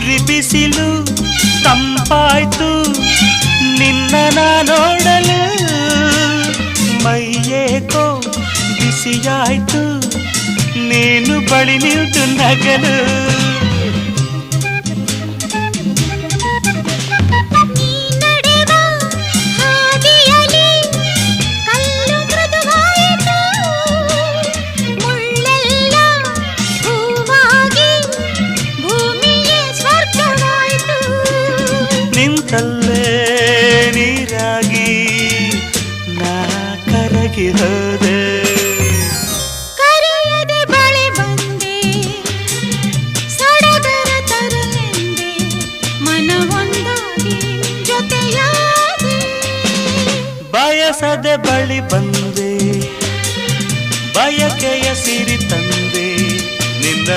ಉರಿ ಬಿಸಿಲು ತಂಪಾಯ್ತು ನಿನ್ನ ನೋಡಲು ಮೈಯೇಕೋ ಬಿಸಿಯಾಯ್ತು ನೀನು ಬಳಿ ನಿಂತು ನಗಲು ನಿಂತಲ್ಲೇ ನೀರಾಗಿ ನಾ ಕರಗಿ ಹೋದೆ ಕರೆಯದೆ ಬಳಿ ಬಂದೆ ಸಡಗರ ತರಲೆಂದೆ ಮನವೊಂದಾಗಿ ಜೊತೆಯಾದೆ ಬಯಸದೆ ಬಳಿ ಬಂದೆ ಬಯಕೆಯ ಸಿರಿ ತಂದೆ ನಿನ್ನ